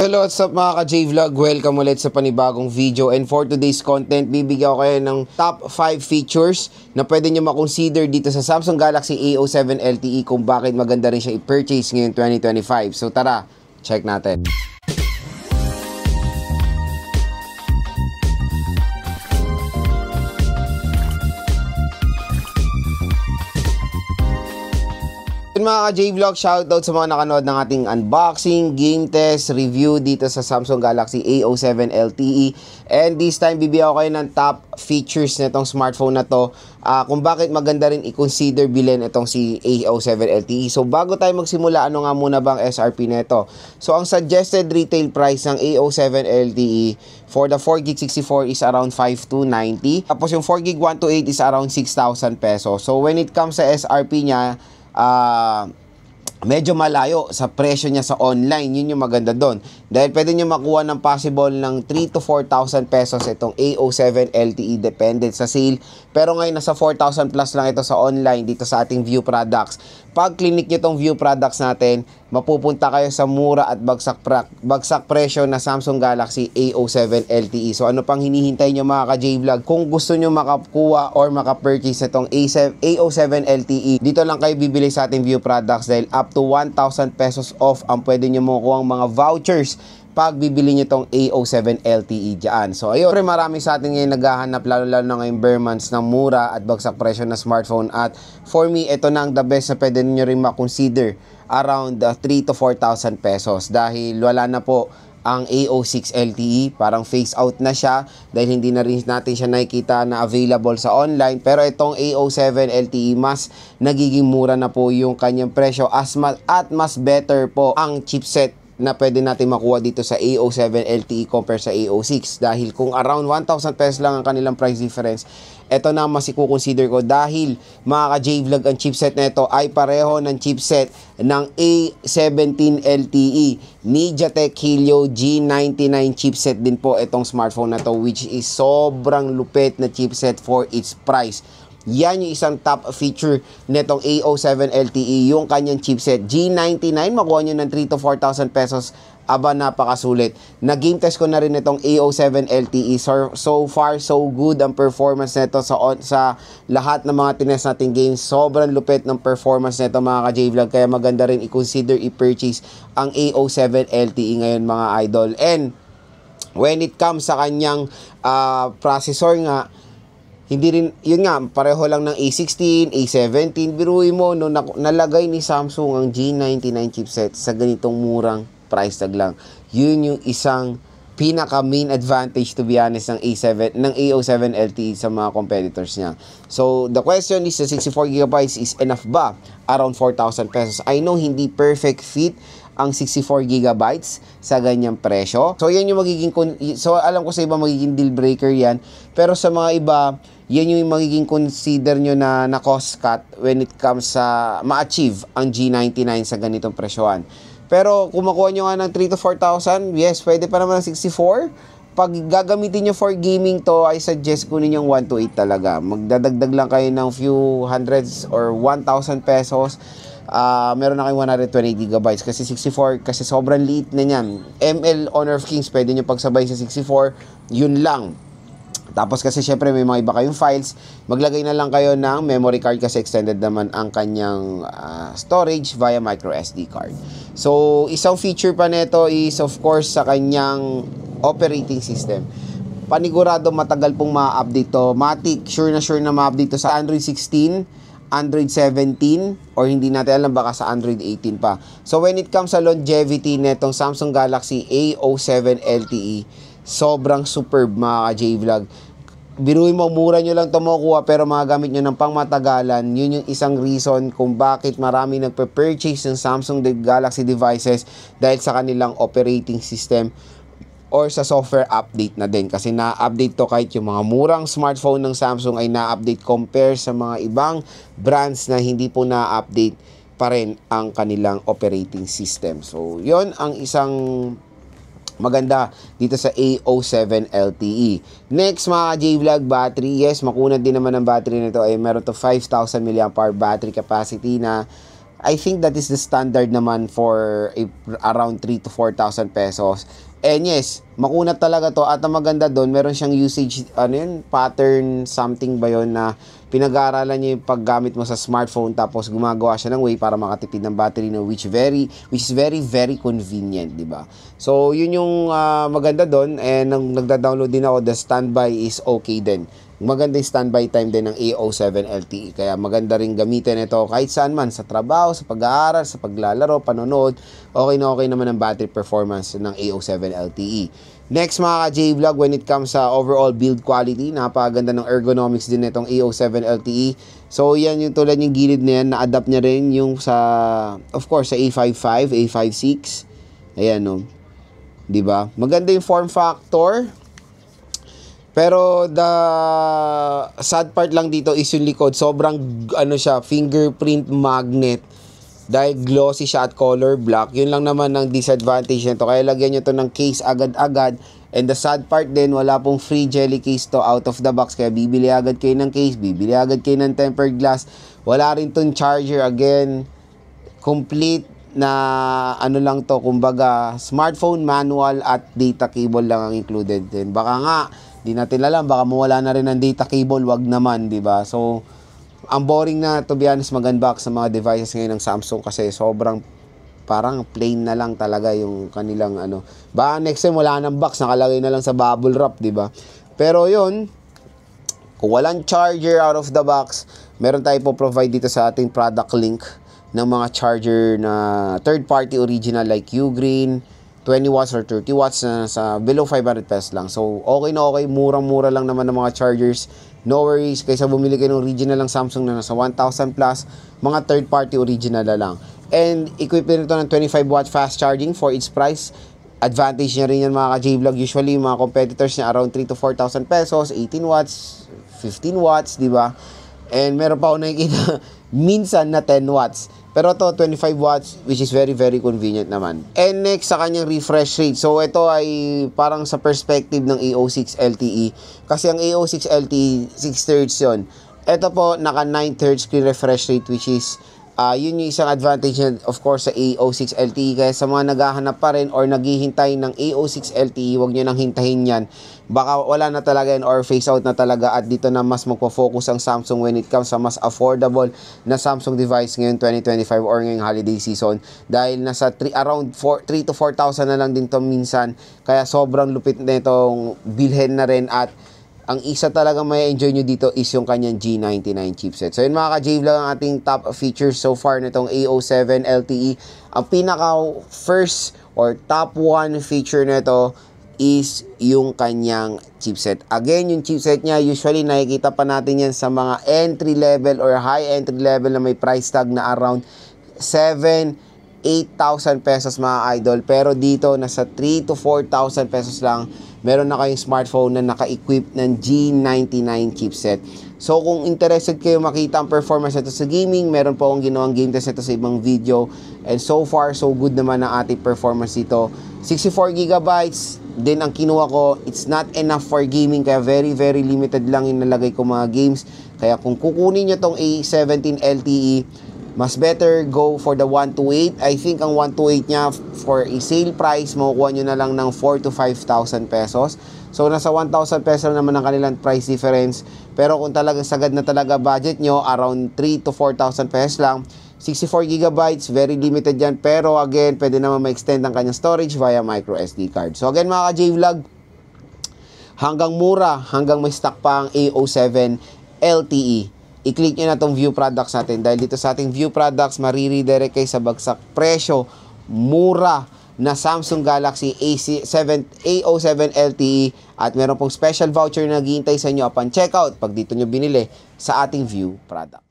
Hello, what's up mga ka-J-Vlog? Welcome ulit sa panibagong video, and for today's content, bibigyan ko kayo ng top 5 features na pwede nyo makonsider dito sa Samsung Galaxy A07 LTE kung bakit maganda rin siya i-purchase ngayon 2025. So tara, check natin. Mga ka-J-Vlog, shoutout sa mga nakanood ng ating unboxing, game test, review dito sa Samsung Galaxy A07 LTE. And this time, bibigyan ko kayo ng top features na itong smartphone na to, kung bakit maganda rin i-consider bilhin itong si A07 LTE. So bago tayo magsimula, ano nga muna bang SRP nito? So ang suggested retail price ng A07 LTE for the 4GB 64 is around 5,290. Tapos yung 4GB 128 is around 6,000 pesos. So when it comes sa SRP niya, medyo malayo sa presyo niya sa online. Yun yung maganda doon. Dahil pwede nyo makuha ng possible ng 3,000 to 4,000 pesos itong A07 LTE dependent sa sale. Pero ngayon nasa 4,000 plus lang ito sa online dito sa ating View Products. Pag clinic nyo itong View Products natin, mapupunta kayo sa mura at bagsak presyo na Samsung Galaxy A07 LTE. So ano pang hinihintay nyo mga ka-J-Vlog? Kung gusto nyo makakuha or maka-purchase itong A07 LTE, dito lang kayo bibili sa ating View Products dahil up to 1,000 pesos off ang pwede nyo makuha ang mga vouchers pag bibili nyo itong A07 LTE dyan. So ayun, marami sa atin ngayon naghahanap, lalo na ngayong bare months ng mura at bagsak presyo na smartphone. At for me, ito na ang the best na pwede nyo rin makonsider, around 3,000 to 4,000 pesos. Dahil wala na po ang A06 LTE, parang phase out na siya dahil hindi na rin natin siya nakikita na available sa online. Pero itong A07 LTE, mas nagiging mura na po yung kanyang presyo at mas better po ang chipset na pwede natin makuha dito sa A07 LTE compare sa A06. Dahil kung around 1,000 pesos lang ang kanilang price difference, ito na mas i-consider ko dahil mga ka-J-Vlog, ang chipset na ito ay pareho ng chipset ng A17 LTE. MediaTek Helio G99 chipset din po itong smartphone na to, which is sobrang lupit na chipset for its price. Yan yung isang top feature netong A07 LTE, yung kanyang chipset G99. Makuha nyo ng 3,000 to 4,000 pesos. Aba, napakasulit. Nag-game test ko na rin itong A07 LTE. So far, so good ang performance nito sa lahat ng mga tinest nating games. Sobrang lupit ng performance nito mga ka-J-Vlog. Kaya maganda rin i-consider i-purchase ang A07 LTE ngayon mga idol. And when it comes sa kanyang processor nga, hindi rin, yun nga, pareho lang ng A16, A17. Biruin mo, no, nalagay ni Samsung ang G99 chipset sa ganitong murang price tag lang. Yun yung isang pinaka main advantage, to be honest, ng A07 LTE sa mga competitors niya. So the question is, the 64GB is enough ba? Around 4,000 pesos. I know hindi perfect fit ang 64GB sa ganyang presyo. So yan yung magiging, so alam ko sa iba magiging deal breaker yan, pero sa mga iba, yan yung magiging consider nyo na cost cut when it comes sa ma-achieve ang G99 sa ganitong presyohan. Pero kung makuha nyo nga ng 3,000 to 4,000, yes, pwede pa naman ng 64. Pag gagamitin nyo for gaming to, I suggest kunin yung 128 talaga. Magdadagdag lang kayo ng few hundreds or 1,000 pesos. Meron na kayong 120GB kasi 64, kasi sobrang liit na yan. ML Honor of Kings, pwede nyo pagsabay sa 64, yun lang. Tapos kasi syempre may mga iba kayong files, maglagay na lang kayo ng memory card kasi extended naman ang kanyang storage via micro SD card. So isang feature pa nito is of course sa kanyang operating system. Panigurado matagal pong ma-update to. Matic, sure na ma-update to sa Android 16, Android 17, or hindi natin alam, baka sa Android 18 pa. So when it comes sa longevity netong Samsung Galaxy A07 LTE, sobrang superb mga ka-J-Vlog. Biruin mo, mura nyo lang ito makuha, pero magagamit nyo ng pangmatagalan. Yun yung isang reason kung bakit marami nagpe-purchase ng Samsung Galaxy devices dahil sa kanilang operating system or sa software update na din. Kasi na-update to, kahit yung mga murang smartphone ng Samsung ay na-update compare sa mga ibang brands na hindi po na-update pa rin ang kanilang operating system. So, yun ang isang maganda dito sa A07 LTE. Next mga J-Vlog, battery. Yes, makunat din naman ang battery nito. Ay meron to 5,000 mAh battery capacity na I think that is the standard naman for around 3 to 4,000 pesos. And yes, makunat talaga to. At ang maganda doon, meron siyang usage, pattern, something ba yun, na pinag-aaralan niya yung paggamit mo sa smartphone, tapos gumagawa siya ng way para makatipid ng battery, no, which is very, very convenient, di ba? So, yun yung maganda doon. And nang nagda-download din ako, the standby is okay din. Maganda yung standby time din ng A07 LTE. Kaya maganda rin gamitin ito kahit saan man, sa trabaho, sa pag-aaral, sa paglalaro, panonood. Okay na okay naman ang battery performance ng A07 LTE. Next mga ka-J-Vlog, when it comes sa overall build quality, napakaganda ng ergonomics din itong A07 LTE. So yan yung tulad yung gilid na yan, na-adapt niya rin yung sa, of course, sa A55, A56. Ayan, no. Diba? Maganda yung form factor. Pero the sad part lang dito is yung likod. Sobrang siya, fingerprint magnet. Dahil glossy siya at color black. Yun lang naman ang disadvantage nito. Kaya lagyan nyo to ng case agad-agad. And the sad part din, wala pong free jelly case to out of the box. Kaya bibili agad kayo ng case, bibili agad kayo ng tempered glass. Wala rin tong charger. Again, complete na lang to, kumbaga smartphone, manual at data cable lang ang included din. Baka nga di natin alam, baka mawala na rin ang data cable, wag naman, di ba? So, ang boring na, to be honest, mag-unbox sa mga devices ngayon ng Samsung kasi sobrang parang plain na lang talaga yung kanilang Baka next time wala nang box, nakalagay na lang sa bubble wrap, di ba? Pero yun, kung walang charger out of the box, meron tayo po provide dito sa ating product link ng mga charger na third-party original like Ugreen, 20 watts or 30 watts na sa below 500 pesos lang. So, okay na okay. Murang-mura lang naman ng mga chargers. No worries. Kaysa bumili kayo ng original ng Samsung na nasa 1,000 plus, mga third-party original na lang. And, equip nito ng 25 watt fast charging for its price. Advantage niya rin yan mga ka-J-Vlog. Usually, mga competitors niya around 3 to 4,000 pesos, 18 watts, 15 watts, di ba? And meron pa ako nakikita minsan na 10 watts. Pero to 25 watts, which is very, very convenient naman. And next, sa kanyang refresh rate. So, ito ay parang sa perspective ng A06 LTE. Kasi ang A06 LTE, 6 Hz yun. Ito po, naka 9 Hz screen refresh rate, which is, yun yung isang advantage niya, of course, sa A06 LTE. Kaya sa mga naghahanap pa rin or naghihintay ng A06 LTE, huwag nyo nang hintahin yan. Baka wala na talaga yan or phase out na talaga, at dito na mas magpo-focus ang Samsung when it comes sa mas affordable na Samsung device ngayon 2025 or ngayong holiday season. Dahil nasa around 3 to 4,000 na lang din to minsan. Kaya sobrang lupit na itong bilhin na rin, at ang isa talaga may enjoy nyo dito is yung kanyang G99 chipset. So yun mga ka-J-Vlog, ang ating top features so far nitong A07 LTE. Ang pinaka first or top 1 feature nito is yung kanyang chipset. Again, yung chipset niya, usually nakikita pa natin yan sa mga entry level or high entry level na may price tag na around 8,000 pesos mga idol. Pero dito, nasa 3 to 4,000 pesos lang, meron na kayong smartphone na naka-equip ng G99 chipset. So, kung interested kayo makita ang performance nito sa gaming, meron po akong ginawang game test nito sa ibang video. And so far, so good naman ang ating performance dito. 64GB din ang kinuha ko. It's not enough for gaming, kaya very, very limited lang yung nalagay ko mga games. Kaya kung kukunin nyo tong A17 LTE, mas better go for the 128. I think ang 128 niya for a sale price, makukuha nyo na lang ng 4 to 5,000 pesos. So, nasa 1,000 pesos naman ang kanilang price difference. Pero kung talagang sagad na talaga budget nyo, around 3 to 4,000 pesos lang. 64GB, very limited yan. Pero again, pwede naman ma-extend ang kanyang storage via micro SD card. So again mga ka-J-Vlog, hanggang mura, hanggang may stock pa ang A07 LTE. I-click nyo na itong view products natin. Dahil dito sa ating view products, mariredirect kayo sa bagsak presyo, mura na Samsung Galaxy A07 LTE. At meron pong special voucher na naghihintay sa inyo upon checkout pag dito nyo binili sa ating view product.